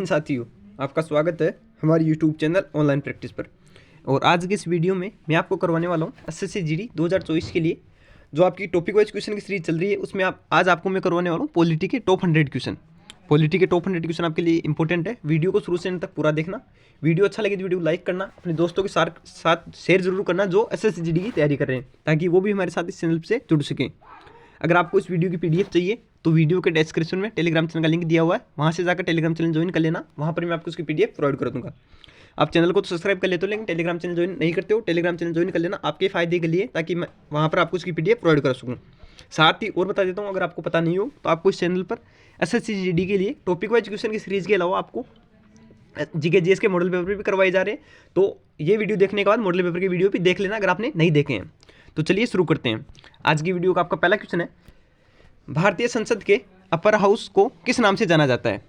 हिंद साथियों, आपका स्वागत है हमारे YouTube चैनल ऑनलाइन प्रैक्टिस पर। और आज के इस वीडियो में मैं आपको करवाने वाला हूँ एसएससी जीडी 2024 के लिए जो आपकी टॉपिक वाइज क्वेश्चन की सीरीज चल रही है। उसमें आज आपको मैं करवाने वाला हूँ पॉलिटी के टॉप 100 क्वेश्चन। पॉलिटी के टॉप 100 क्वेश्चन आपके लिए इंपॉर्टेंट है। वीडियो को शुरू से अंत तक पूरा देखना। वीडियो अच्छा लगे तो वीडियो लाइक करना, अपने दोस्तों के साथ शेयर जरूर करना जो एसएससी जीडी की तैयारी कर रहे हैं, ताकि वो भी हमारे साथ इस चैनल से जुड़ सकें। अगर आपको इस वीडियो की पीडीएफ चाहिए तो वीडियो के डिस्क्रिप्शन में टेलीग्राम चैनल का लिंक दिया हुआ है, वहाँ से जाकर टेलीग्राम चैनल ज्वाइन कर लेना। वहाँ पर मैं आपको उसकी पीडीएफ प्रोवाइड कर दूँगा। आप चैनल को तो सब्सक्राइब कर लेते हो, लेकिन टेलीग्राम चैनल ज्वाइन नहीं करते हो, टेलीग्राम चैनल ज्वाइन कर लेना आपके फायदे के लिए, ताकि मैं वहाँ पर आपको उसकी पीडीएफ प्रोवाइड कर सकूँ। साथ ही और बता देता हूँ, अगर आपको पता नहीं हो तो आपको इस चैनल पर एसएससी जीडी के लिए टॉपिक वाइज क्वेश्चन की सीरीज के अलावा आपको जीके जीएस के मॉडल पेपर भी करवाए जा रहे हैं। तो ये वीडियो देखने के बाद मॉडल पेपर की वीडियो भी देख लेना अगर आपने नहीं देखे हैं। तो चलिए शुरू करते हैं। आज की वीडियो का आपका पहला क्वेश्चन है, भारतीय संसद के अपर हाउस को किस नाम से जाना जाता है?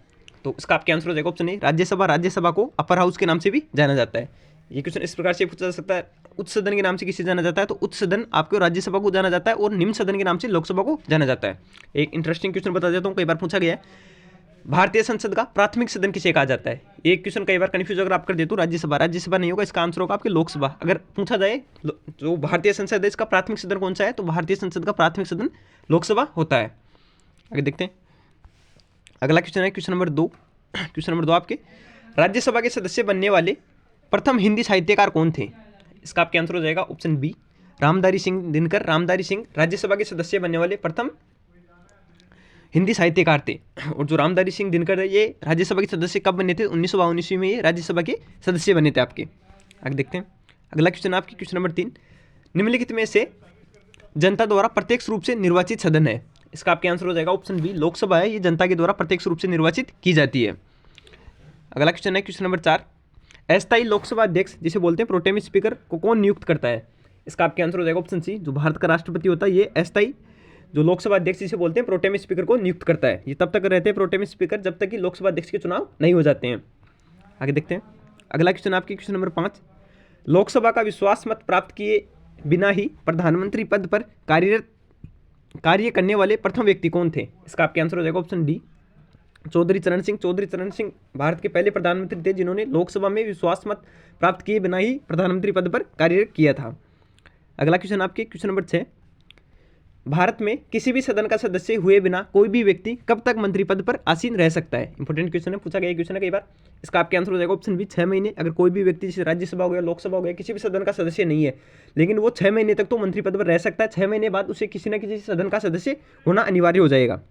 तो इसका आपके आंसर हो जाएगा ऑप्शन ए राज्यसभा। राज्यसभा को अपर हाउस के नाम से भी जाना जाता है। ये क्वेश्चन इस प्रकार से पूछा जा सकता है, उच्च सदन के नाम से किसे जाना जाता है? तो उच्च सदन आपको राज्यसभा को जाना जाता है और निम्न सदन के नाम से लोकसभा को जाना जाता है। एक इंटरेस्टिंग क्वेश्चन बता देता हूँ, कई बार पूछा गया है, भारतीय संसद का प्राथमिक सदन किसे कहा जाता है? एक क्वेश्चन कई बार कंफ्यूज अगर आप कर दे तो राज्यसभा, राज्यसभा नहीं होगा, इसका आंसर होगा आपके लोकसभा। अगर पूछा जाए जो भारतीय संसद है इसका प्राथमिक सदन कौन सा है, तो भारतीय संसद का प्राथमिक सदन लोकसभा होता है। आगे देखते हैं। अगला क्वेश्चन है क्वेश्चन नंबर 2। क्वेश्चन नंबर 2 आपके, राज्यसभा के सदस्य बनने वाले प्रथम हिंदी साहित्यकार कौन थे? इसका आपके आंसर हो जाएगा ऑप्शन बी रामधारी सिंह दिनकर। रामधारी सिंह राज्यसभा के सदस्य बनने वाले प्रथम हिंदी साहित्यकार थे। और जो रामधारी सिंह दिनकर है ये राज्यसभा के सदस्य कब बने थे? 1952 ईस्वी में ये राज्यसभा के सदस्य बने थे आपके। आगे देखते हैं। अगला क्वेश्चन आपकी क्वेश्चन नंबर 3, निम्नलिखित में से जनता द्वारा प्रत्यक्ष रूप से निर्वाचित सदन है? इसका आपके आंसर हो जाएगा ऑप्शन बी लोकसभा है, ये जनता के द्वारा प्रत्यक्ष रूप से निर्वाचित की जाती है। अगला क्वेश्चन है क्वेश्चन नंबर 4, अस्थायी लोकसभा अध्यक्ष जिसे बोलते हैं प्रोटेम स्पीकर को कौन नियुक्त करता है? इसका आपके आंसर हो जाएगा ऑप्शन सी जो भारत का राष्ट्रपति होता है ये अस्थायी जो लोकसभा अध्यक्ष जिसे बोलते हैं प्रोटेम स्पीकर को नियुक्त करता है। ये तब तक रहते हैं प्रोटेम स्पीकर जब तक कि लोकसभा अध्यक्ष के चुनाव नहीं हो जाते हैं। आगे देखते हैं। अगला क्वेश्चन आपकी क्वेश्चन नंबर 5, लोकसभा का विश्वास मत प्राप्त किए बिना ही प्रधानमंत्री पद पर कार्य करने वाले प्रथम व्यक्ति कौन थे? इसका आपके आंसर हो जाएगा ऑप्शन डी चौधरी चरण सिंह। चौधरी चरण सिंह भारत के पहले प्रधानमंत्री थे जिन्होंने लोकसभा में विश्वास मत प्राप्त किए बिना ही प्रधानमंत्री पद पर कार्य किया था। अगला क्वेश्चन आपके क्वेश्चन नंबर 6, भारत में किसी भी सदन का सदस्य हुए बिना कोई भी व्यक्ति कब तक मंत्री पद पर आसीन रह सकता है? इंपॉर्टेंट क्वेश्चन है, पूछा गया क्वेश्चन है कई बार। इसका आपके आंसर हो जाएगा ऑप्शन बी 6 महीने। अगर कोई भी व्यक्ति जैसे राज्यसभा हो गया, लोकसभा हो गया, किसी भी सदन का सदस्य नहीं है लेकिन वो 6 महीने तक तो मंत्री पद पर रह सकता है। 6 महीने बाद उसे किसी न किसी सदन का सदस्य होना अनिवार्य हो जाएगा।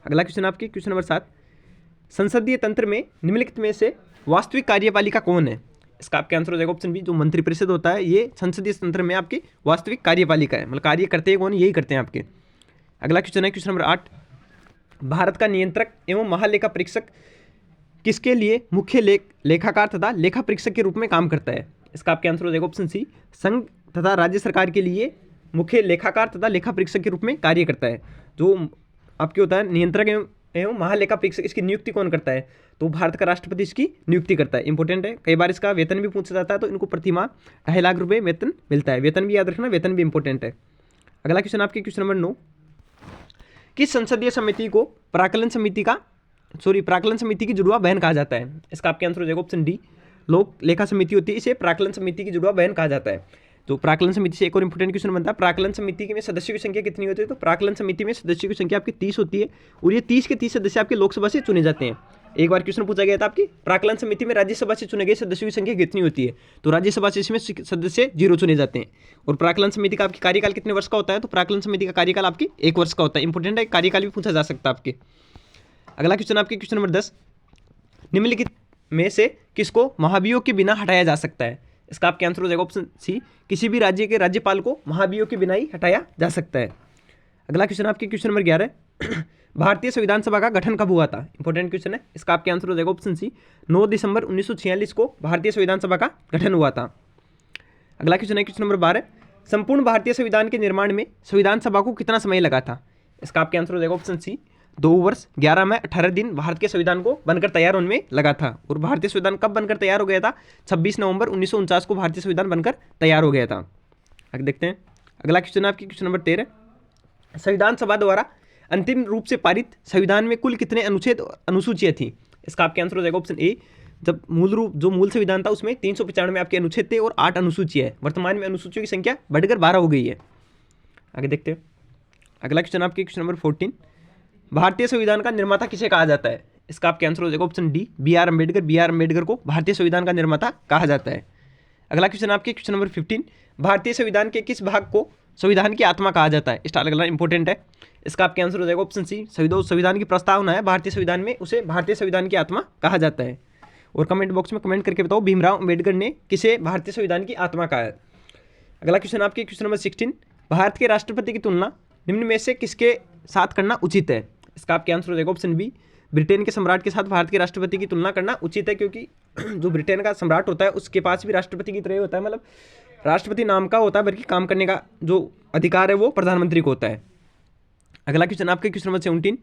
अगला क्वेश्चन आपकी क्वेश्चन नंबर 7, संसदीय तंत्र में निम्नलिखित में से वास्तविक कार्यपालिका कौन है? इसका आपका आंसर हो जाएगा ऑप्शन बी जो मंत्रिपरिषद होता है ये संसदीय तंत्र में आपकी वास्तविक कार्यपालिका है, मतलब कार्य करते हैं कौन, यही करते हैं आपके। अगला क्वेश्चन है क्वेश्चन नंबर 8, भारत का नियंत्रक एवं महालेखा परीक्षक किसके लिए मुख्य लेखाकार तथा लेखा परीक्षक के रूप में काम करता है? इसका आपका आंसर हो जाएगा ऑप्शन सी संघ तथा राज्य सरकार के लिए मुख्य लेखाकार तथा लेखा परीक्षक के रूप में कार्य करता है। जो आपके होता है नियंत्रक एवं महालेखा परीक्षक, इसकी नियुक्ति कौन करता है? तो भारत का राष्ट्रपति इसकी नियुक्ति करता है। इंपॉर्टेंट है, कई बार इसका वेतन भी पूछा जाता है, तो इनको प्रतिमाह 2.5 लाख रुपये वेतन मिलता है। वेतन भी याद रखना, वेतन भी इंपॉर्टेंट है। अगला क्वेश्चन आपके क्वेश्चन नंबर 9, किस संसदीय समिति को प्राक्कलन समिति की जुड़वा बहन कहा जाता है? इसका आपके आंसर हो जाएगा ऑप्शन डी लोक लेखा समिति होती है, इसे प्राक्कलन समिति की जुड़वा बहन कहा जाता है। तो प्राक्कलन समिति से एक और इंपॉर्टेंट क्वेश्चन बनता है, प्राक्कलन समिति में सदस्यों की संख्या कितनी होती है? तो प्राक्कलन समिति में सदस्यों की संख्या आपकी 30 होती है और ये 30 के 30 सदस्य आपके लोकसभा से चुने जाते हैं। एक बार क्वेश्चन पूछा गया था आपकी प्राक्कलन समिति में राज्यसभा से चुने गए सदस्यों की संख्या कितनी होती है? तो राज्यसभा से इसमें सदस्य 0 चुने जाते हैं। और प्राक्कलन समिति का आपकी कार्यकाल कितने वर्ष का होता है? तो प्राक्कलन समिति का कार्यकाल आपकी 1 वर्ष का होता है। इंपॉर्टेंट है, कार्यकाल भी पूछा जा सकता है आपके। अगला क्वेश्चन आपके क्वेश्चन नंबर 10, निम्नलिखित में से किसको महाभियोग के बिना हटाया जा सकता है? इसका आपका आंसर हो जाएगा ऑप्शन सी किसी भी राज्य के राज्यपाल को महाभियोग के बिना ही हटाया जा सकता है। अगला क्वेश्चन आपके क्वेश्चन नंबर 11, भारतीय संविधान सभा का गठन कब हुआ था? इंपॉर्टेंट क्वेश्चन है, इसका आपके आंसर हो जाएगा ऑप्शन सी 9 दिसंबर 1946 को भारतीय संविधान सभा का गठन हुआ था। अगला क्वेश्चन है क्वेश्चन नंबर 12, संपूर्ण भारतीय संविधान के निर्माण में संविधान सभा को कितना समय लगा था? इसका आपके आंसर हो जाएगा ऑप्शन सी 2 वर्ष 11 माह 18 दिन भारत के संविधान को बनकर तैयार होने में लगा था। और भारतीय संविधान कब बनकर तैयार हो गया था? 26 नवंबर 1949 को भारतीय संविधान बनकर तैयार हो गया था। आगे देखते हैं। अगला क्वेश्चन आपकी क्वेश्चन नंबर 13, संविधान सभा द्वारा अंतिम रूप से पारित संविधान में कुल कितने अनुच्छेद अनुसूचियाँ थी? इसका आपके आंसर हो जाएगा ऑप्शन ए। जब मूल संविधान था उसमें 395 आपके अनुच्छेद थे और 8 अनुसूचियाँ है। वर्तमान में अनुसूचियों की संख्या बढ़कर 12 हो गई है। आगे देखते हैं अगला क्वेश्चन आपके क्वेश्चन नंबर 14। भारतीय संविधान का निर्माता किसे कहा जाता है? इसका आपके आंसर हो जाएगा option D, B R Ambedkar को भारतीय संविधान का निर्माता कहा जाता है। अगला क्वेश्चन आपके क्वेश्चन नंबर 15। भारतीय संविधान के किस भाग को संविधान की आत्मा कहा जाता है? स्टार अगला इंपॉर्टेंट है। इसका आपके आंसर हो जाएगा ऑप्शन सी, संविधान की प्रस्तावना है भारतीय संविधान में, उसे भारतीय संविधान की आत्मा कहा जाता है। और कमेंट बॉक्स में कमेंट करके बताओ भीमराव अम्बेडकर ने किसे भारतीय संविधान की आत्मा कहा है। अगला क्वेश्चन आपके क्वेश्चन नंबर 16। भारत के राष्ट्रपति की तुलना निम्न में से किसके साथ करना उचित है? इसका आपके आंसर हो जाएगा ऑप्शन बी, ब्रिटेन के सम्राट के साथ भारत के राष्ट्रपति की तुलना करना उचित है, क्योंकि जो ब्रिटेन का सम्राट होता है उसके पास भी राष्ट्रपति की तरह होता है, मतलब राष्ट्रपति नाम का होता है बल्कि काम करने का जो अधिकार है वो प्रधानमंत्री को होता है। अगला क्वेश्चन आपके क्वेश्चन नंबर 17।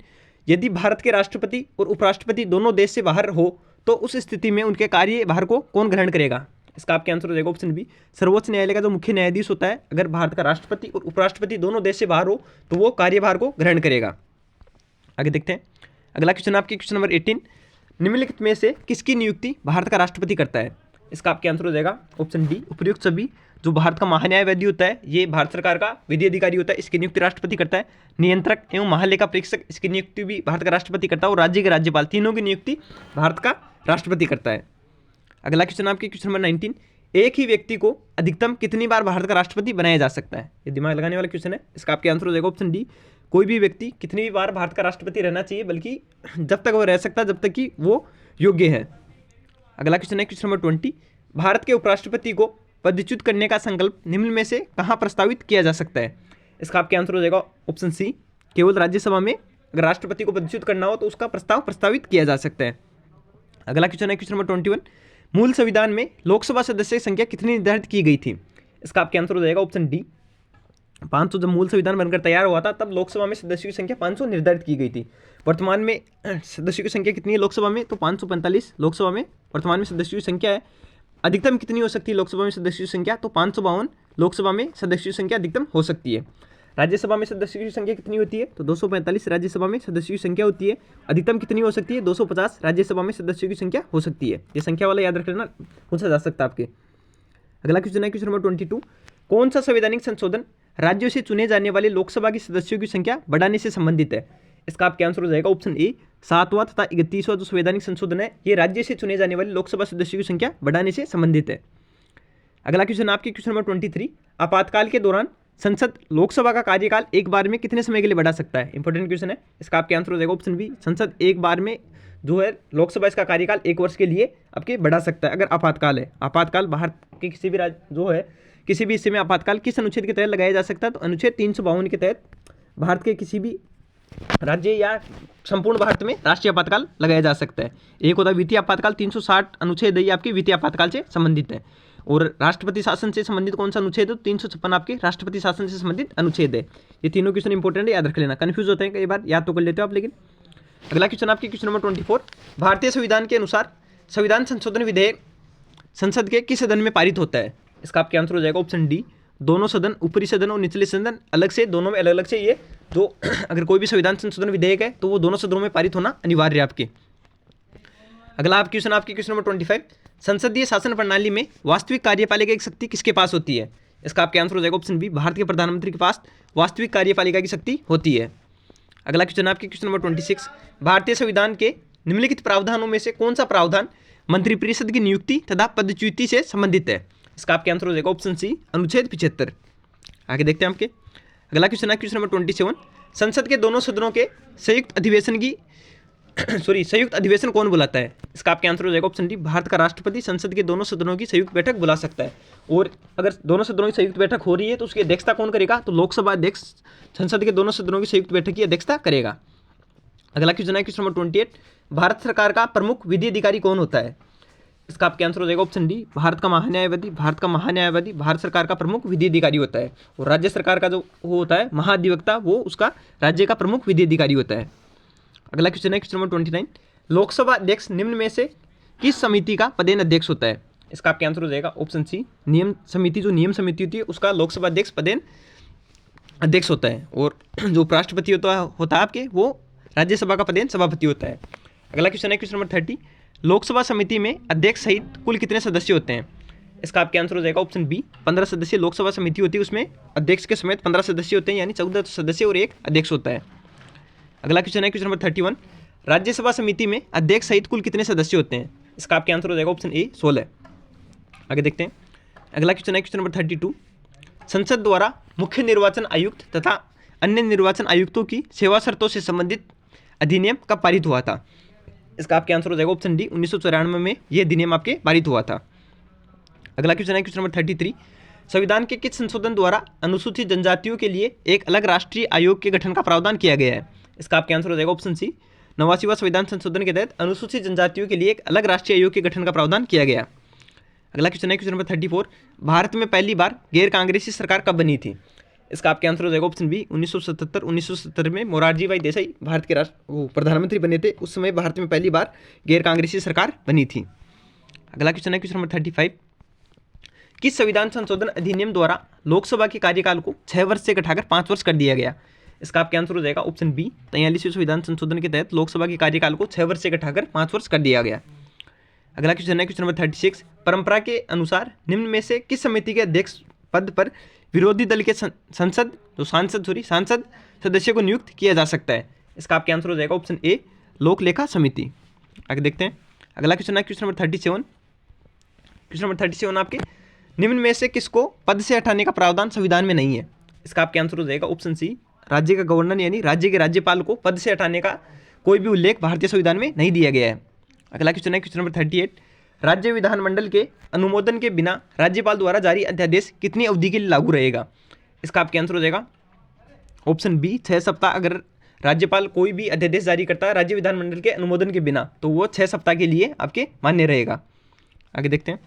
यदि भारत के राष्ट्रपति और उपराष्ट्रपति दोनों देश से बाहर हो तो उस स्थिति में उनके कार्यभार को कौन ग्रहण करेगा? इसका आपके आंसर हो जाएगा ऑप्शन बी, सर्वोच्च न्यायालय का जो मुख्य न्यायाधीश होता है, अगर भारत का राष्ट्रपति और उपराष्ट्रपति दोनों देश से बाहर हो तो वो कार्यभार को ग्रहण करेगा। आगे देखते हैं अगला क्वेश्चन आपके क्वेश्चन नंबर 18। निम्नलिखित में से किसकी नियुक्ति भारत का राष्ट्रपति करता है? इसका आपके आंसर हो जाएगा ऑप्शन डी, उपर्युक्त सभी। जो भारत का महान्यायवादी होता है ये भारत सरकार का विधि अधिकारी होता है, इसकी नियुक्ति राष्ट्रपति करता है। नियंत्रक एवं महालेखा परीक्षक, इसकी नियुक्ति भी भारत का राष्ट्रपति करता है। और राज्य के राज्यपाल, तीनों की नियुक्ति भारत का राष्ट्रपति करता है। अगला क्वेश्चन आपके क्वेश्चन नंबर 19। एक ही व्यक्ति को अधिकतम कितनी बार भारत का राष्ट्रपति बनाया जा सकता है? ये दिमाग लगाने वाला क्वेश्चन है। इसका आपके आंसर हो जाएगा ऑप्शन डी, कोई भी व्यक्ति कितनी भी बार भारत का राष्ट्रपति रहना चाहिए, बल्कि जब तक वो रह सकता है जब तक कि वो योग्य है। अगला क्वेश्चन है क्वेश्चन नंबर 20। भारत के उपराष्ट्रपति को पदच्युत करने का संकल्प निम्न में से कहाँ प्रस्तावित किया जा सकता है? इसका आपके आंसर हो जाएगा ऑप्शन सी, केवल राज्यसभा में अगर राष्ट्रपति को पदच्युत करना हो तो उसका प्रस्ताव प्रस्तावित किया जा सकता है। अगला क्वेश्चन है क्वेश्चन नंबर 21। मूल संविधान में लोकसभा सदस्य की संख्या कितनी निर्धारित की गई थी? इसका आपके आंसर हो जाएगा ऑप्शन डी, 500। जब मूल संविधान बनकर तैयार हुआ था तब लोकसभा में सदस्यों की संख्या 500 निर्धारित की गई थी। वर्तमान में सदस्यों की संख्या कितनी है लोकसभा में? तो 545 लोकसभा में वर्तमान में सदस्यों की संख्या है। अधिकतम कितनी हो सकती है लोकसभा में सदस्यों की संख्या? तो 552 लोकसभा में सदस्यों की संख्या अधिकतम हो सकती है। राज्यसभा में सदस्यों की संख्या कितनी होती है? तो 245 राज्यसभा में सदस्यों की संख्या होती है। अधिकतम कितनी हो सकती है? 250 राज्यसभा में सदस्यों की संख्या हो सकती है। ये संख्या वाला याद रख लेना, पूछा जा सकता है आपके। अगला क्वेश्चन है क्वेश्चन नंबर 22। कौन सा संवैधानिक संशोधन राज्यों से चुने जाने वाले लोकसभा की सदस्यों की संख्या बढ़ाने से संबंधित है? इसका आपके आंसर हो जाएगा ऑप्शन ए, 7वां तथा 31वां जो संवैधानिक संशोधन है ये राज्य से चुने जाने वाले लोकसभा सदस्यों की संख्या बढ़ाने से संबंधित है। अगला क्वेश्चन आपके क्वेश्चन नंबर 23। आपातकाल के दौरान संसद लोकसभा का कार्यकाल एक बार में कितने समय के लिए बढ़ा सकता है? इंपॉर्टेंट क्वेश्चन है। इसका आपके आंसर हो जाएगा ऑप्शन बी, संसद एक बार में जो है लोकसभा इसका कार्यकाल 1 वर्ष के लिए आपके बढ़ा सकता है अगर आपातकाल है। आपातकाल भारत के किसी भी राज्य जो है किसी भी हिस्से में आपातकाल किस अनुच्छेद के तहत लगाया जा सकता है? तो अनुच्छेद 352 के तहत भारत के किसी भी राज्य या संपूर्ण भारत में राष्ट्रीय आपातकाल लगाया जा सकता है। एक होता है वित्तीय आपातकाल, 360 अनुच्छेद है आपके वित्तीय आपातकाल से संबंधित है। और राष्ट्रपति शासन से संबंधित कौन सा अनुच्छेद है? 356 आपके राष्ट्रपति शासन से संबंधित अनुच्छेद है। ये तीनों क्वेश्चन इंपॉर्टेंट है, याद रख लेना। कन्फ्यूज होते हैं कई बार, याद तो कर लेते हो आप लेकिन। अगला क्वेश्चन आपके क्वेश्चन नंबर 24। भारतीय संविधान के अनुसार संविधान संशोधन विधेयक संसद के किस सदन में पारित होता है? इसका आपके आंसर हो जाएगा ऑप्शन डी, दोनों सदन, ऊपरी सदन और निचले सदन अलग से, दोनों में अलग अलग से ये जो अगर कोई भी संविधान संशोधन विधेयक है तो वो दोनों सदनों में पारित होना अनिवार्य है आपके। अगला आप क्वेश्चन आपके क्वेश्चन नंबर 25। संसदीय शासन प्रणाली में वास्तविक कार्यपालिका की शक्ति किसके पास होती है? इसका आपके आंसर हो जाएगा ऑप्शन बी, भारत के प्रधानमंत्री के पास वास्तविक कार्यपालिका की शक्ति होती है। अगला क्वेश्चन आपके क्वेश्चन नंबर 26। भारतीय संविधान के निम्नलिखित प्रावधानों में से कौन सा प्रावधान मंत्रिपरिषद की नियुक्ति तथा पदच्युति से संबंधित है? इसका आपके आंसर हो जाएगा ऑप्शन सी, अनुच्छेद 75। आगे देखते हैं आपके। अगला क्वेश्चन है क्वेश्चन नंबर 27। संसद के दोनों सदनों के संयुक्त अधिवेशन की संयुक्त अधिवेशन कौन बुलाता है? इसका आपके आंसर हो जाएगा ऑप्शन डी, भारत का राष्ट्रपति संसद के दोनों सदनों की संयुक्त बैठक बुला सकता है। और अगर दोनों सदनों की संयुक्त बैठक हो रही है तो उसकी अध्यक्षता कौन करेगा? तो लोकसभा अध्यक्ष संसद के दोनों सदनों की संयुक्त बैठक की अध्यक्षता करेगा। अगला क्वेश्चन है क्वेश्चन नंबर 28। भारत सरकार का प्रमुख विधि अधिकारी कौन होता है? इसका आपके आंसर हो जाएगा ऑप्शन डी, भारत का महान्यायवादी। भारत का महान्यायवादी भारत सरकार का प्रमुख विधि अधिकारी होता है। और राज्य सरकार का जो वो होता है महाधिवक्ता, वो उसका राज्य का प्रमुख विधि अधिकारी होता है। अगला क्वेश्चन है क्वेश्चन नंबर 29। लोकसभा अध्यक्ष निम्न में से किस समिति का पदेन अध्यक्ष होता है? इसका आपके आंसर हो जाएगा ऑप्शन सी, नियम समिति। जो नियम समिति होती है उसका लोकसभा अध्यक्ष पदेन अध्यक्ष होता है। और जो उपराष्ट्रपति होता है आपके, वो राज्यसभा का पदेन सभापति होता है। अगला क्वेश्चन है क्वेश्चन नंबर 30, लोकसभा समिति में अध्यक्ष सहित कुल कितने सदस्य होते हैं? इसका आपका आंसर हो जाएगा ऑप्शन बी, 15 सदस्य लोकसभा समिति होती है, उसमें अध्यक्ष के समेत 15 सदस्य होते हैं, यानी 14 सदस्य और एक अध्यक्ष होता है। अगला क्वेश्चन है क्वेश्चन नंबर 31, राज्यसभा समिति में अध्यक्ष सहित कुल कितने सदस्य होते हैं? इसका आपका आंसर हो जाएगा ऑप्शन ए, 16। आगे देखते हैं। अगला क्वेश्चन है क्वेश्चन नंबर 32, संसद द्वारा मुख्य निर्वाचन आयुक्त तथा अन्य निर्वाचन आयुक्तों की सेवा शर्तों से संबंधित अधिनियम कब पारित हुआ था? इसका आपका आंसर हो जाएगा ऑप्शन डी, 1994 में यह अधिनियम आपके पारित हुआ था। अगला क्वेश्चन है क्वेश्चन नंबर 33, संविधान के किस संशोधन द्वारा अनुसूचित जनजातियों के लिए एक अलग राष्ट्रीय आयोग के गठन का प्रावधान किया गया है? इसका आपका आंसर हो जाएगा ऑप्शन सी, 89वां संविधान संशोधन के तहत अनुसूचित जनजातियों के लिए एक अलग राष्ट्रीय आयोग के गठन का प्रावधान किया गया। अगला क्वेश्चन है क्वेश्चन नंबर 34, भारत में पहली बार गैर कांग्रेसी सरकार कब बनी थी? इसका आपका आंसर हो जाएगा ऑप्शन बी, 1977 में मोरारजी भाई देसाई भारत के प्रधानमंत्री बने थे, उस समय भारत में पहली बार गैर कांग्रेसी सरकार बनी थी। अगला क्वेश्चन है क्वेश्चन नंबर 35, किस संविधान संशोधन अधिनियम द्वारा लोकसभा के कार्यकाल को 6 वर्ष से घटाकर 5 वर्ष कर दिया गया? इसका आपका आंसर हो जाएगा ऑप्शन बी, 43वें संविधान संशोधन के तहत लोकसभा के कार्यकाल को 6 वर्ष से घटाकर 5 वर्ष कर दिया गया। अगला क्वेश्चन है क्वेश्चन नंबर 36, परंपरा के अनुसार निम्न में से किस समिति के अध्यक्ष पद पर विरोधी दल के सांसद सदस्य को नियुक्त किया जा सकता है? इसका आपका आंसर हो जाएगा ऑप्शन ए, लोक लेखा समिति। आगे देखते हैं। अगला क्वेश्चन है क्वेश्चन नंबर 37, क्वेश्चन नंबर 37 आपके निम्न में से किसको पद से हटाने का प्रावधान संविधान में नहीं है? इसका आपका आंसर हो जाएगा ऑप्शन सी, राज्य का गवर्नर यानी राज्य के राज्यपाल को पद से हटाने का कोई भी उल्लेख भारतीय संविधान में नहीं दिया गया है। अगला क्वेश्चन है क्वेश्चन नंबर 38, राज्य विधानमंडल के अनुमोदन के बिना राज्यपाल द्वारा जारी अध्यादेश कितनी अवधि के लिए लागू रहेगा? इसका आपका आंसर हो जाएगा ऑप्शन बी, 6 सप्ताह। अगर राज्यपाल कोई भी अध्यादेश जारी करता है राज्य विधानमंडल के अनुमोदन के बिना, तो वो 6 सप्ताह के लिए आपके मान्य रहेगा। आगे देखते हैं।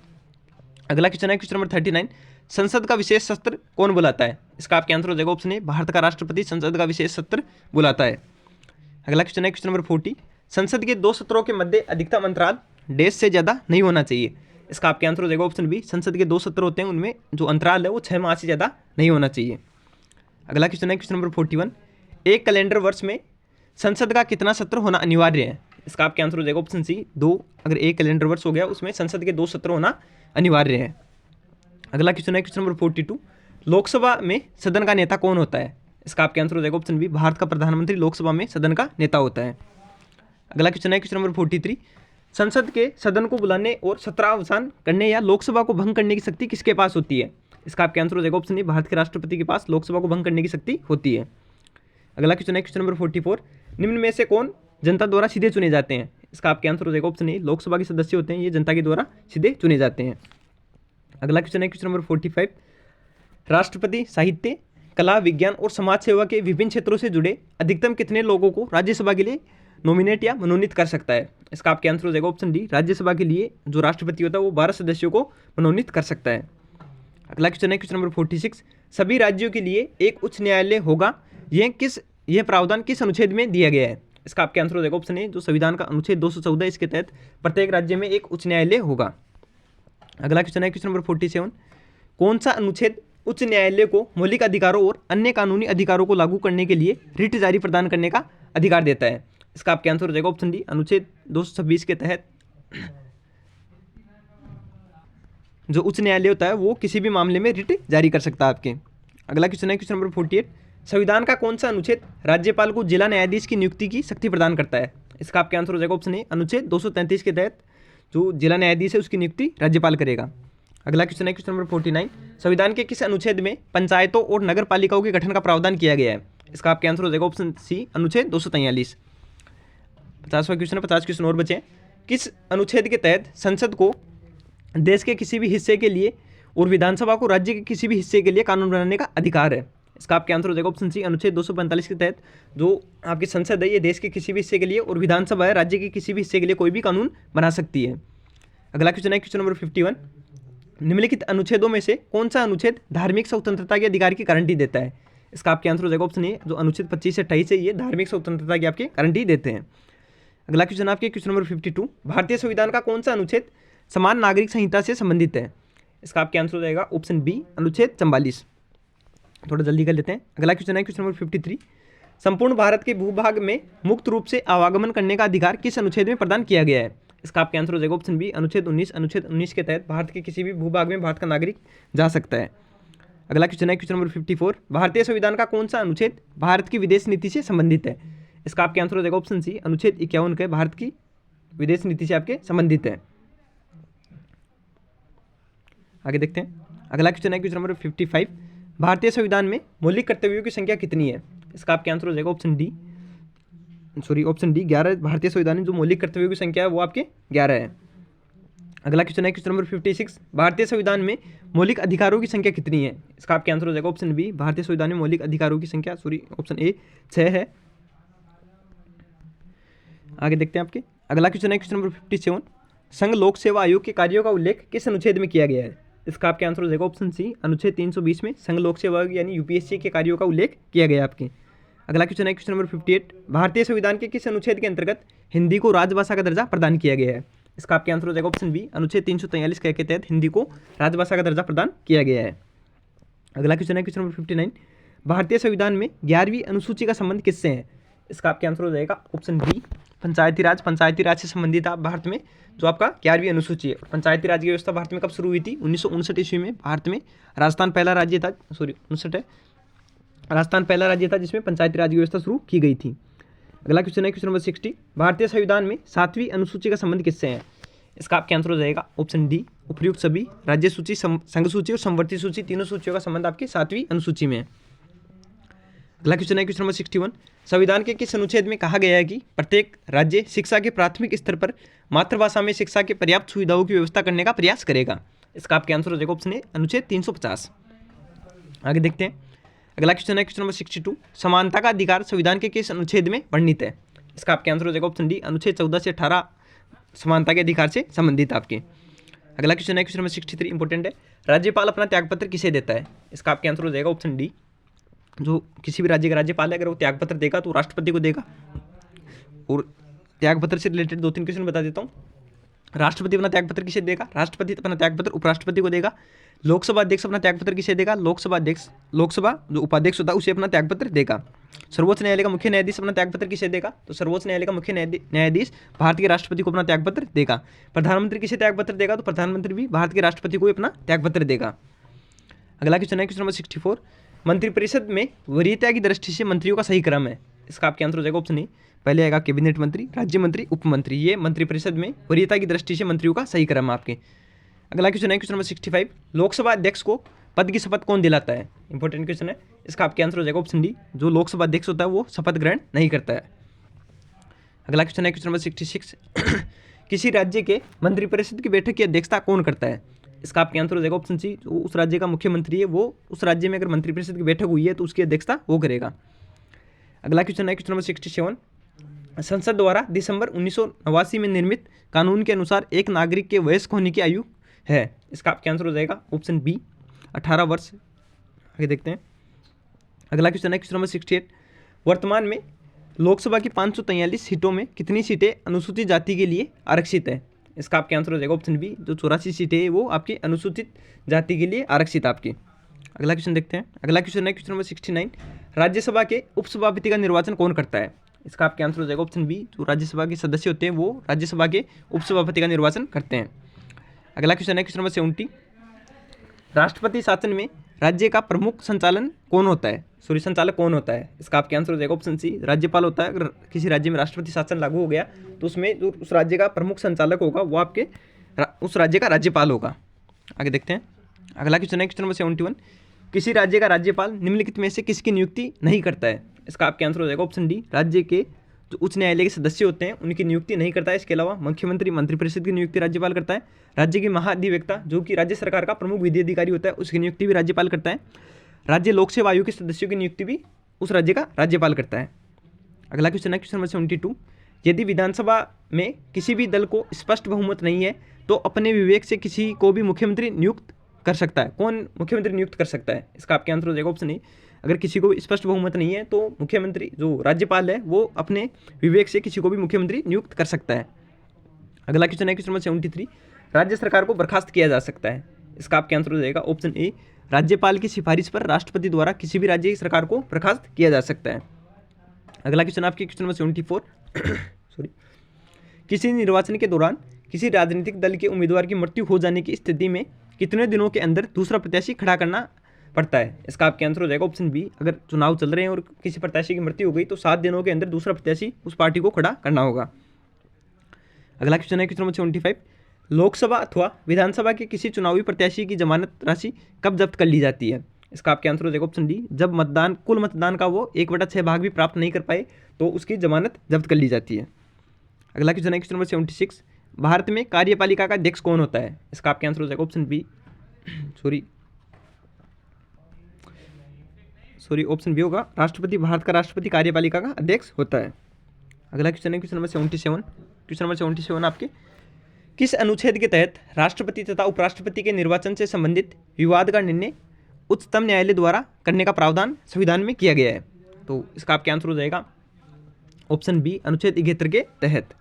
अगला क्वेश्चन है क्वेश्चन नंबर 39, संसद का विशेष सत्र कौन बुलाता है? इसका आपका आंसर हो जाएगा ऑप्शन ए, भारत का राष्ट्रपति संसद का विशेष सत्र बुलाता है। अगला क्वेश्चन है क्वेश्चन नंबर 40, संसद के 2 सत्रों के मध्य अधिकतम अंतराल डेढ़ से ज़्यादा नहीं होना चाहिए? इसका आपका आंसर हो जाएगा ऑप्शन बी, संसद के 2 सत्र होते हैं, उनमें जो अंतराल है वो 6 माह से ज़्यादा नहीं होना चाहिए। अगला क्वेश्चन है क्वेश्चन नंबर 41, एक कैलेंडर वर्ष में संसद का कितना सत्र होना अनिवार्य है? इसका आपका आंसर हो जाएगा ऑप्शन सी, 2। अगर एक कैलेंडर वर्ष हो गया उसमें संसद के 2 सत्र होना अनिवार्य है। अगला क्वेश्चन है क्वेश्चन नंबर 42, लोकसभा में सदन का नेता कौन होता है? इसका आपका आंसर हो जाएगा ऑप्शन बी, भारत का प्रधानमंत्री लोकसभा में सदन का नेता होता है। अगला क्वेश्चन है क्वेश्चन नंबर 43, संसद के सदन को बुलाने और सत्रावसान करने या लोकसभा को भंग करने की शक्ति किसके पास होती है? इसका आपका आंसर हो जाएगा ऑप्शन ए, भारत के राष्ट्रपति के पास लोकसभा को भंग करने की शक्ति होती है। अगला क्वेश्चन है क्वेश्चन नंबर 44, निम्न में से कौन जनता द्वारा सीधे चुने जाते हैं? इसका आपका आंसर हो जाएगा ऑप्शन ए, लोकसभा के सदस्य होते हैं, ये जनता के द्वारा सीधे चुने जाते हैं। अगला क्वेश्चन है क्वेश्चन नंबर 45, राष्ट्रपति साहित्य, कला, विज्ञान और समाज सेवा के विभिन्न क्षेत्रों से जुड़े अधिकतम कितने लोगों को राज्यसभा के लिए नॉमिनेट या मनोनीत कर सकता है? इसका आपका आंसर हो जाएगा ऑप्शन डी, राज्यसभा के लिए जो राष्ट्रपति होता है वो 12 सदस्यों को मनोनीत कर सकता है। अगला क्वेश्चन है क्वेश्चन नंबर 46, सभी राज्यों के लिए एक उच्च न्यायालय होगा, यह प्रावधान किस अनुच्छेद में दिया गया है? इसका आपका आंसर हो जाएगा ऑप्शन ए, जो संविधान का अनुच्छेद 214, इसके तहत प्रत्येक राज्य में एक उच्च न्यायालय होगा। अगला क्वेश्चन है क्वेश्चन नंबर 47, कौन सा अनुच्छेद उच्च न्यायालय को मौलिक अधिकारों और अन्य कानूनी अधिकारों को लागू करने के लिए रिट जारी प्रदान करने का अधिकार देता है? इसका आपका आंसर हो जाएगा ऑप्शन डी, अनुच्छेद 226 के तहत जो उच्च न्यायालय होता है वो किसी भी मामले में रिट जारी कर सकता है आपके। अगला क्वेश्चन है क्वेश्चन नंबर 48, संविधान का कौन सा अनुच्छेद राज्यपाल को जिला न्यायाधीश की नियुक्ति की शक्ति प्रदान करता है? इसका आपका आंसर हो जाएगा ऑप्शन ए, अनुच्छेद 233 के तहत जो जिला न्यायाधीश है उसकी नियुक्ति राज्यपाल करेगा। अगला क्वेश्चन है क्वेश्चन नंबर 49, संविधान के किस अनुच्छेद में पंचायतों और नगर पालिकाओं के गठन का प्रावधान किया गया है? इसका आपका आंसर हो जाएगा ऑप्शन सी, अनुच्छेद 243। 50वां क्वेश्चन है, 50 क्वेश्चन और बचे। किस अनुच्छेद के तहत संसद को देश के किसी भी हिस्से के लिए और विधानसभा को राज्य के किसी भी हिस्से के लिए कानून बनाने का अधिकार है? इसका आपका आंसर हो जाएगा ऑप्शन सी, अनुच्छेद 245 के तहत जो आपकी संसद है ये देश के किसी भी हिस्से के लिए और विधानसभा है राज्य के किसी भी हिस्से के लिए कोई भी कानून बना सकती है। अगला क्वेश्चन है क्वेश्चन नंबर 51, निम्नलिखित अनुच्छेदों में से कौन सा अनुच्छेद धार्मिक स्वतंत्रता के अधिकार की गारंटी देता है? इसका आपका आंसर हो जाएगा ऑप्शन ए, जो अनुच्छेद 25 से 28 है ये धार्मिक स्वतंत्रता की आपकी गारंटी देते हैं। अगला क्वेश्चन आपके क्वेश्चन नंबर 52, भारतीय संविधान का कौन सा अनुच्छेद समान नागरिक संहिता से संबंधित है? इसका आपका आंसर हो जाएगा ऑप्शन बी, अनुच्छेद 44। थोड़ा जल्दी कर लेते हैं। अगला क्वेश्चन है क्वेश्चन नंबर 53, संपूर्ण भारत के भूभाग में मुक्त रूप से आवागमन करने का अधिकार किस अनुच्छेद में प्रदान किया गया है? इसका आपका आंसर हो जाएगा ऑप्शन बी अनुच्छेद 19। अनुच्छेद 19 के तहत भारत के किसी भी भूभाग में भारत का नागरिक जा सकता है। अगला क्वेश्चन है क्वेश्चन नंबर 54। भारतीय संविधान का कौन सा अनुच्छेद भारत की विदेश नीति से संबंधित है? इसका आपका आंसर हो जाएगा ऑप्शन सी अनुच्छेद 51 के भारत की विदेश नीति से आपके संबंधित है। आगे देखते हैं। अगला क्वेश्चन है क्वेश्चन नंबर 55। भारतीय संविधान में मौलिक कर्तव्यों की संख्या कितनी है? इसका आपका आंसर हो जाएगा ऑप्शन डी 11। भारतीय संविधान में जो मौलिक कर्तव्यों की संख्या है वो आपके 11 है। अगला क्वेश्चन है क्वेश्चन नंबर 56। भारतीय संविधान में मौलिक अधिकारों की संख्या कितनी है? इसका आपका आंसर हो जाएगा ऑप्शन बी भारतीय संविधान में मौलिक अधिकारों की संख्या ऑप्शन ए 6 है। आगे देखते हैं आपके। अगला क्वेश्चन है क्वेश्चन नंबर 57। संघ लोक सेवा आयोग के कार्यों का उल्लेख किस अनुच्छेद में किया गया है? इसका आपका आंसर हो जाएगा ऑप्शन सी अनुच्छेद 320 में संघ लोक सेवा आयोग यानी यूपीएससी के कार्यों का उल्लेख किया गया आपके। अगला क्वेश्चन है क्वेश्चन नंबर 58। भारतीय संविधान के किस अनुच्छेद के अंतर्गत हिंदी को राजभाषा का दर्जा प्रदान किया गया है? इसका आपका आंसर हो जाएगा ऑप्शन बी अनुच्छेद 343 के तहत हिंदी को राजभाषा का दर्जा प्रदान किया गया है। अगला क्वेश्चन है क्वेश्चन नंबर 59। भारतीय संविधान में 11वीं अनुसूची का संबंध किससे है? इसका आपका आंसर हो जाएगा ऑप्शन बी पंचायती राज से संबंधित आप भारत में जो आपका 11वीं अनुसूची है। पंचायती राज की व्यवस्था भारत में कब शुरू हुई थी? 1959 ईस्वी में भारत में राजस्थान पहला राज्य था, 59 है, राजस्थान पहला राज्य था जिसमें पंचायती राज की व्यवस्था शुरू की गई थी। अगला क्वेश्चन है क्वेश्चन नंबर 60। भारतीय संविधान में 7वीं अनुसूची का संबंध किससे है? इसका आपका आंसर हो जाएगा ऑप्शन डी उपर्युक्त सभी राज्य सूची, संघ सूची और संवर्ती सूची तीनों सूचियों का संबंध आपकी 7वीं अनुसूची में है। अगला क्वेश्चन है क्वेश्चन नंबर 61। संविधान के किस अनुच्छेद में कहा गया है कि प्रत्येक राज्य शिक्षा के प्राथमिक स्तर पर मातृभाषा में शिक्षा के पर्याप्त सुविधाओं की व्यवस्था करने का प्रयास करेगा? इसका आपका आंसर हो जाएगा ऑप्शन ए अनुच्छेद 350। आगे देखते हैं। अगला क्वेश्चन है क्वेश्चन नंबर 62। समानता का अधिकार संविधान के किस अनुच्छेद में वर्णित है? इसका आपका आंसर हो जाएगा ऑप्शन डी अनुच्छेद 14 से 18 समानता के अधिकार से संबंधित आपके। अगला क्वेश्चन है क्वेश्चन नंबर 63 इंपॉर्टेंट है। राज्यपाल अपना त्यागपत्र किसे देता है? इसका आपका आंसर हो जाएगा ऑप्शन डी जो किसी भी राज्य का राज्यपाल है अगर वो त्यागपत्र देगा तो राष्ट्रपति को देगा। और त्यागपत्र से रिलेटेड 2-3 क्वेश्चन बता देता हूँ। राष्ट्रपति अपना त्यागपत्र किसे देगा? राष्ट्रपति अपना त्यागपत्र उपराष्ट्रपति को देगा। लोकसभा अध्यक्ष अपना त्यागपत्र किसे देगा? लोकसभा जो उपाध्यक्ष होता है उसे अपना त्यागपत्र देगा। सर्वोच्च न्यायालय का मुख्य न्यायाधीश अपना त्यागपत्र किसे देगा? तो सर्वोच्च न्यायालय का मुख्य न्यायाधीश भारत के राष्ट्रपति को अपना त्यागपत्र देगा। प्रधानमंत्री किसे त्यागपत्र देगा? तो प्रधानमंत्री भी भारत के राष्ट्रपति को अपना त्यागपत्र देगा। अगला क्वेश्चन है क्वेश्चन नंबर 64। मंत्रिपरिषद में वरीयता की दृष्टि से मंत्रियों का सही क्रम है? इसका आपका आंसर हो जाएगा ऑप्शन ए पहले आएगा कैबिनेट मंत्री, राज्य मंत्री, उप मंत्री। ये मंत्रिपरिषद में वरीयता की दृष्टि से मंत्रियों का सही क्रम आपके। अगला क्वेश्चन है क्वेश्चन नंबर 65। लोकसभा अध्यक्ष को पद की शपथ कौन दिलाता है? इंपॉर्टेंट क्वेश्चन है। इसका आपका आंसर हो जाएगा ऑप्शन डी जो लोकसभा अध्यक्ष होता है वो शपथ ग्रहण नहीं करता है। अगला क्वेश्चन है क्वेश्चन नंबर 66। किसी राज्य के मंत्रिपरिषद की बैठक की अध्यक्षता कौन करता है? इसका आपका आंसर हो जाएगा ऑप्शन सी जो उस राज्य का मुख्यमंत्री है वो उस राज्य में अगर मंत्रिपरिषद की बैठक हुई है तो उसकी अध्यक्षता वो करेगा। अगला क्वेश्चन है क्वेश्चन नंबर 67। संसद द्वारा दिसंबर 1989 में निर्मित कानून के अनुसार एक नागरिक के वयस्क होने की आयु है? इसका आपका आंसर हो जाएगा ऑप्शन बी 18 वर्ष। आगे देखते हैं। अगला क्वेश्चन है क्वेश्चन नंबर 68। वर्तमान में लोकसभा की 543 सीटों में कितनी सीटें अनुसूचित जाति के लिए आरक्षित है? इसका आपका आंसर हो जाएगा ऑप्शन बी जो 84 सीटें है वो आपकी अनुसूचित जाति के लिए आरक्षित आपकी। अगला क्वेश्चन देखते हैं। अगला क्वेश्चन है क्वेश्चन नंबर 69। राज्यसभा के उपसभापति का निर्वाचन कौन करता है? इसका आपका आंसर हो जाएगा ऑप्शन बी जो राज्यसभा के सदस्य होते हैं वो राज्यसभा के उपसभापति का निर्वाचन करते हैं। अगला क्वेश्चन है क्वेश्चन नंबर 70। राष्ट्रपति शासन में राज्य का प्रमुख संचालक कौन होता है? इसका आपका आंसर हो जाएगा ऑप्शन सी राज्यपाल होता है। अगर किसी राज्य में राष्ट्रपति शासन लागू हो गया तो उसमें जो उस राज्य का प्रमुख संचालक होगा वो आपके उस राज्य का राज्यपाल होगा। आगे देखते हैं। अगला क्वेश्चन है क्वेश्चन नंबर 71। किसी राज्य का राज्यपाल निम्नलिखित में से किसकी नियुक्ति नहीं करता है? इसका आपका आंसर हो जाएगा ऑप्शन डी राज्य के जो उच्च न्यायालय के सदस्य होते हैं उनकी नियुक्ति नहीं करता है। इसके अलावा मुख्यमंत्री मंत्रिपरिषद की नियुक्ति राज्यपाल करता है। राज्य के महाधिवक्ता जो कि राज्य सरकार का प्रमुख विधि अधिकारी होता है उसकी नियुक्ति भी राज्यपाल करता है। राज्य लोक सेवा आयोग के सदस्यों की नियुक्ति भी उस राज्य का राज्यपाल करता है। अगला क्वेश्चन है क्वेश्चन नंबर 72। यदि विधानसभा में किसी भी दल को स्पष्ट बहुमत नहीं है तो अपने विवेक से किसी को भी मुख्यमंत्री नियुक्त कर सकता है? कौन मुख्यमंत्री नियुक्त कर सकता है? इसका आपका आंसर हो जाएगा ऑप्शन ए अगर किसी को स्पष्ट बहुमत नहीं है तो मुख्यमंत्री जो राज्यपाल है वो अपने विवेक से किसी को भी मुख्यमंत्री नियुक्त कर सकता है। अगला क्वेश्चन है क्वेश्चन नंबर 73। राज्य सरकार को बर्खास्त किया जा सकता है? इसका आपका आंसर हो जाएगा ऑप्शन ए राज्यपाल की सिफारिश पर राष्ट्रपति द्वारा किसी भी राज्य की सरकार को बर्खास्त किया जा सकता है। अगला क्वेश्चन आपके क्वेश्चन नंबर 74 सॉरी, किसी निर्वाचन के दौरान किसी राजनीतिक दल के उम्मीदवार की मृत्यु हो जाने की स्थिति में कितने दिनों के अंदर दूसरा प्रत्याशी खड़ा करना पड़ता है? इसका आपका आंसर हो जाएगा ऑप्शन बी। अगर चुनाव चल रहे हैं और किसी प्रत्याशी की मृत्यु हो गई तो 7 दिनों के अंदर दूसरा प्रत्याशी उस पार्टी को खड़ा करना होगा। अगला क्वेश्चन है क्वेश्चन नंबर 75, लोकसभा अथवा विधानसभा के किसी चुनावी प्रत्याशी की जमानत राशि कब जब्त कर ली जाती है? इसका आपका आंसर हो जाएगा ऑप्शन डी। जब कुल मतदान का वो 1/6 भाग भी प्राप्त नहीं कर पाए तो उसकी जमानत जब्त कर ली जाती है। अगला क्वेश्चन है क्वेश्चन नंबर 76, भारत में कार्यपालिका का अध्यक्ष कौन होता है? इसका आपका आंसर हो जाएगा ऑप्शन बी ऑप्शन बी होगा, राष्ट्रपति भारत का राष्ट्रपति कार्यपालिका का अध्यक्ष होता है। अगला क्वेश्चन है क्वेश्चन नंबर 77, क्वेश्चन नंबर 77 आपके, किस अनुच्छेद के तहत राष्ट्रपति तथा उपराष्ट्रपति के निर्वाचन से संबंधित विवाद का निर्णय उच्चतम न्यायालय द्वारा करने का प्रावधान संविधान में किया गया है? तो इसका आपका आंसर हो जाएगा ऑप्शन बी, अनुच्छेद 71 के तहत।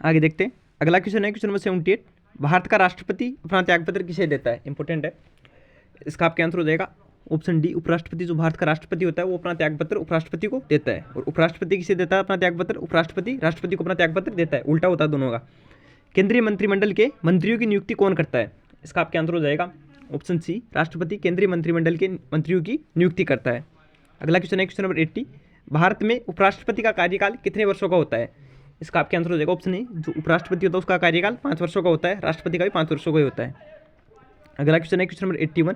आगे देखते हैं। अगला क्वेश्चन है क्वेश्चन नंबर 78, भारत का राष्ट्रपति अपना त्यागपत्र किसे देता है? इंपॉर्टेंट है। इसका आपका आंसर हो जाएगा ऑप्शन डी, उपराष्ट्रपति। जो भारत का राष्ट्रपति होता है वो अपना त्यागपत्र उपराष्ट्रपति को देता है, और उपराष्ट्रपति किसे देता है अपना त्यागपत्र? उपराष्ट्रपति राष्ट्रपति को अपना त्यागपत्र देता है, उल्टा होता है दोनों का। केंद्रीय मंत्रिमंडल के मंत्रियों की नियुक्ति कौन करता है? इसका आपका आंसर हो जाएगा ऑप्शन सी, राष्ट्रपति केंद्रीय मंत्रिमंडल के मंत्रियों की नियुक्ति करता है। अगला क्वेश्चन है क्वेश्चन नंबर 80, भारत में उपराष्ट्रपति का कार्यकाल कितने वर्षों का होता है? इसका आपका आंसर हो जाएगा ऑप्शन ए, जो उपराष्ट्रपति होता है उसका कार्यकाल 5 वर्षों का होता है, राष्ट्रपति का भी 5 वर्षों का ही होता है। अगला क्वेश्चन है क्वेश्चन नंबर 81,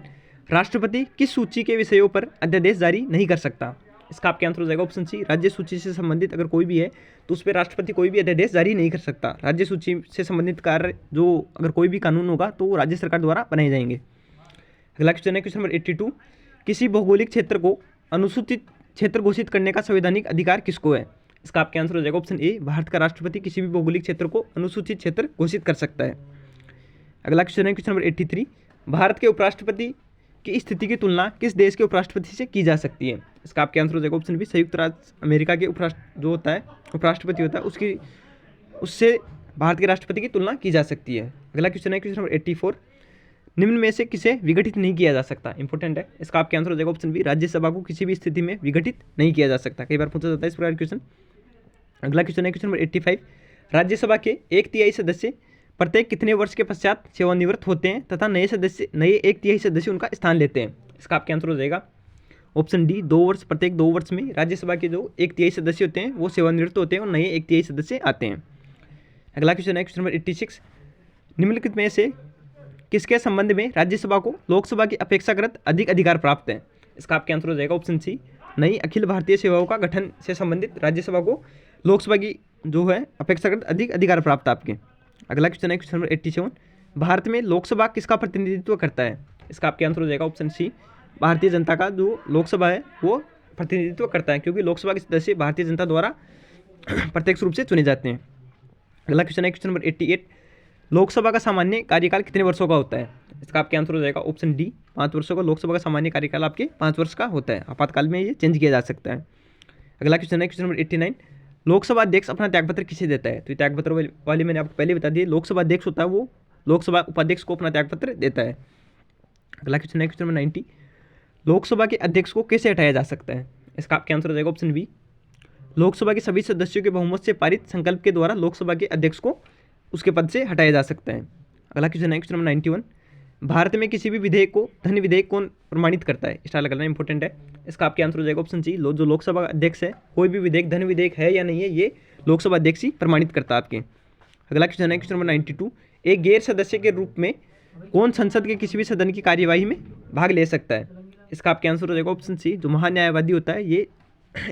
राष्ट्रपति किस सूची के विषयों पर अध्यादेश जारी नहीं कर सकता? इसका आपका आंसर हो जाएगा ऑप्शन सी, राज्य सूची से संबंधित अगर कोई भी है तो उस पर राष्ट्रपति कोई भी अध्यादेश जारी नहीं कर सकता। राज्य सूची से संबंधित कार्य जो अगर कोई भी कानून होगा तो वो राज्य सरकार द्वारा बनाए जाएंगे। अगला क्वेश्चन है क्वेश्चन नंबर 82, किसी भौगोलिक क्षेत्र को अनुसूचित क्षेत्र घोषित करने का संवैधानिक अधिकार किसको है? इसका आपका आंसर हो जाएगा ऑप्शन ए, भारत का राष्ट्रपति किसी भी भौगोलिक क्षेत्र को अनुसूचित क्षेत्र घोषित कर सकता है। अगला क्वेश्चन है क्वेश्चन नंबर 83, भारत के उपराष्ट्रपति की स्थिति की तुलना किस देश के उपराष्ट्रपति से की जा सकती है? इसका आपका आंसर हो जाएगा ऑप्शन बी, संयुक्त राज्य अमेरिका के जो होता है उपराष्ट्रपति होता है उससे भारत के राष्ट्रपति की तुलना की जा सकती है। अगला क्वेश्चन है क्वेश्चन नंबर 84, निम्न में से किसे विघटित नहीं किया जा सकता? इंपॉर्टेंट है। इसका आपका आंसर हो जाएगा ऑप्शन बी, राज्यसभा को किसी भी स्थिति में विघटित नहीं किया जा सकता। कई बार पूछा जाता है इस प्रकार क्वेश्चन। अगला क्वेश्चन है क्वेश्चन नंबर 85, राज्यसभा के 1/3 सदस्य प्रत्येक कितने वर्ष के पश्चात सेवानिवृत्त होते हैं तथा नए 1/3 सदस्य उनका स्थान लेते हैं? इसका आपका आंसर हो जाएगा ऑप्शन डी, 2 वर्ष। प्रत्येक 2 वर्ष में राज्यसभा के जो 1/3 सदस्य होते हैं वो सेवानिवृत्त होते हैं और नए 1/3 सदस्य आते हैं। अगला क्वेश्चन है क्वेश्चन नंबर 86, निम्नलिखित में से किसके संबंध में राज्यसभा को लोकसभा की अपेक्षाकृत अधिक अधिकार प्राप्त है? इसका आपका आंसर हो जाएगा ऑप्शन सी, नई अखिल भारतीय सेवाओं का गठन से संबंधित राज्यसभा को लोकसभा की जो है अपेक्षाकृत अधिक अधिकार प्राप्त है आपके। अगला क्वेश्चन है क्वेश्चन नंबर 87, भारत में लोकसभा किसका प्रतिनिधित्व करता है? इसका आपका आंसर हो जाएगा ऑप्शन सी, भारतीय जनता का जो लोकसभा है वो प्रतिनिधित्व करता है, क्योंकि लोकसभा के सदस्य भारतीय जनता द्वारा प्रत्यक्ष रूप से चुने जाते हैं। अगला क्वेश्चन है क्वेश्चन नंबर 88, लोकसभा का सामान्य कार्यकाल कितने वर्षों का होता है? इसका आपका आंसर हो जाएगा ऑप्शन डी, 5 वर्षों का लोकसभा का सामान्य कार्यकाल आपके 5 वर्ष का होता है। आपातकाल में ये चेंज किया जा सकता है। अगला क्वेश्चन है क्वेश्चन नंबर 89, लोकसभा अध्यक्ष अपना त्यागपत्र किसे देता है? तो त्यागपत्र वाले मैंने आपको पहले बता दिया, लोकसभा अध्यक्ष होता है वो लोकसभा उपाध्यक्ष को अपना त्यागपत्र देता है। अगला क्वेश्चन है क्वेश्चन नंबर 90, लोकसभा के अध्यक्ष को कैसे हटाया जा सकता है? इसका आपका आंसर हो जाएगा ऑप्शन बी, लोकसभा के सभी सदस्यों के बहुमत से पारित संकल्प के द्वारा लोकसभा के अध्यक्ष को उसके पद से हटाया जा सकता है। अगला क्वेश्चन है क्वेश्चन नंबर 91, भारत में किसी भी विधेयक को धन विधेयक कौन प्रमाणित करता है? स्टार लगाना इंपॉर्टेंट है। इसका आपका आंसर हो जाएगा ऑप्शन सी, जो लोकसभा अध्यक्ष है कोई भी विधेयक धन विधेयक है या नहीं है ये लोकसभा अध्यक्ष ही प्रमाणित करता है आपके। अगला क्वेश्चन है क्वेश्चन नंबर 92, एक गैर सदस्य के रूप में कौन संसद के किसी भी सदन की कार्यवाही में भाग ले सकता है? इसका आपका आंसर हो जाएगा ऑप्शन सी, जो महान्यायवादी होता है ये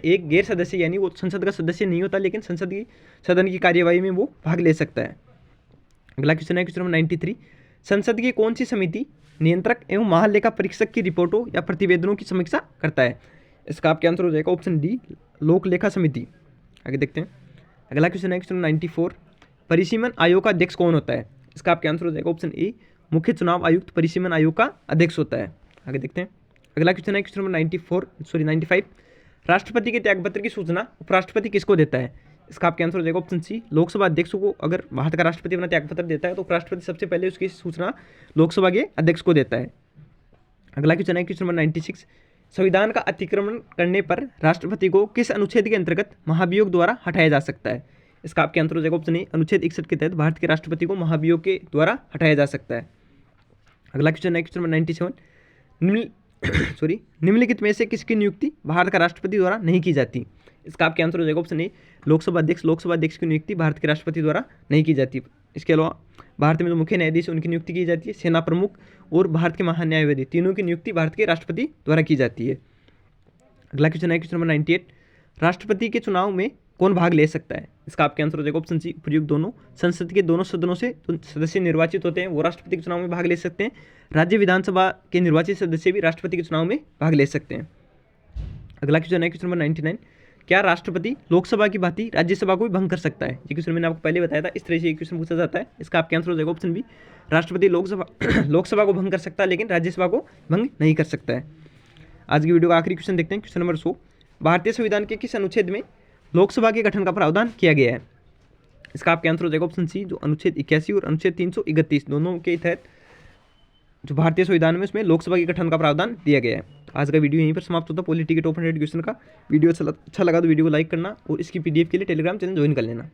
एक गैर सदस्य यानी वो संसद का सदस्य नहीं होता लेकिन सदन की कार्यवाही में वो भाग ले सकता है। अगला क्वेश्चन है क्वेश्चन नंबर 93, संसद की कौन सी समिति नियंत्रक एवं महालेखा परीक्षक की रिपोर्टों या प्रतिवेदनों की समीक्षा करता है? इसका आपका आंसर हो जाएगा ऑप्शन डी, लोक लेखा समिति। आगे देखते हैं। अगला क्वेश्चन है क्वेश्चन नंबर 94, परिसीमन आयोग का अध्यक्ष कौन होता है? इसका आपका आंसर हो जाएगा ऑप्शन ए, मुख्य चुनाव आयुक्त परिसीमन आयोग का अध्यक्ष होता है। आगे देखते हैं। अगला क्वेश्चन है क्वेश्चन नंबर 95, राष्ट्रपति के त्यागपत्र की सूचना उपराष्ट्रपति किसको देता है? इसका आपका आंसर हो जाएगा ऑप्शन सी, लोकसभा अध्यक्ष को। अगर भारत का राष्ट्रपति अपना त्यागपत्र देता है तो उपराष्ट्रपति सबसे पहले उसकी सूचना लोकसभा के अध्यक्ष को देता है। अगला क्वेश्चन है क्वेश्चन नंबर 96, संविधान का अतिक्रमण करने पर राष्ट्रपति को किस अनुच्छेद के अंतर्गत महाभियोग द्वारा हटाया जा सकता है? इसका आपके आंसर हो जाएगा ऑप्शन ए, अनुच्छेद 61 के तहत भारत के राष्ट्रपति को महाभियोग के द्वारा हटाया जा सकता है। अगला क्वेश्चन है क्वेश्चन नंबर 97। निम्नलिखित में से किसकी नियुक्ति भारत का राष्ट्रपति द्वारा नहीं की जाती? इसका आपके आंसर हो जाएगा ऑप्शन ए, लोकसभा अध्यक्ष की नियुक्ति भारत के राष्ट्रपति द्वारा नहीं की जाती। इसके अलावा भारत में जो मुख्य न्यायाधीश है उनकी नियुक्ति की जाती है, सेना प्रमुख और भारत के महान्यायवादी, तीनों की नियुक्ति भारत के राष्ट्रपति द्वारा की जाती है। अगला क्वेश्चन है क्वेश्चन नंबर 98। राष्ट्रपति के चुनाव में कौन भाग ले सकता है? इसका आपके आंसर हो जाएगा ऑप्शन सी, उपयुक्त दोनों। संसद के दोनों सदनों से सदस्य निर्वाचित होते हैं, वो राष्ट्रपति के चुनाव में भाग ले सकते हैं। राज्य विधानसभा के निर्वाचित सदस्य भी राष्ट्रपति के चुनाव में भाग ले सकते हैं। अगला क्वेश्चन है क्वेश्चन नंबर 99। क्या राष्ट्रपति लोकसभा की भांति राज्यसभा को भी भंग कर सकता है? ये क्वेश्चन मैंने आपको पहले बताया था, इस तरह से ये क्वेश्चन पूछा जाता है। इसका आपके आंसर हो जाएगा ऑप्शन बी, राष्ट्रपति लोकसभा को भंग कर सकता है लेकिन राज्यसभा को भंग नहीं कर सकता है। आज की वीडियो का आखिरी क्वेश्चन देखते हैं, क्वेश्चन नंबर 100। भारतीय संविधान के किस अनुच्छेद में लोकसभा के गठन का प्रावधान किया गया है? इसका आपके आंसर हो जाएगा ऑप्शन सी, जो अनुच्छेद 81 और अनुच्छेद 331 दोनों के तहत जो भारतीय संविधान में उसमें लोकसभा के गठन का प्रावधान दिया गया है। आज का वीडियो यहीं पर समाप्त होता है। पॉलिटी के टॉप 100 क्वेश्चन का वीडियो अच्छा लगा तो वीडियो को लाइक करना और इसकी पीडीएफ के लिए टेलीग्राम चैनल ज्वाइन कर लेना।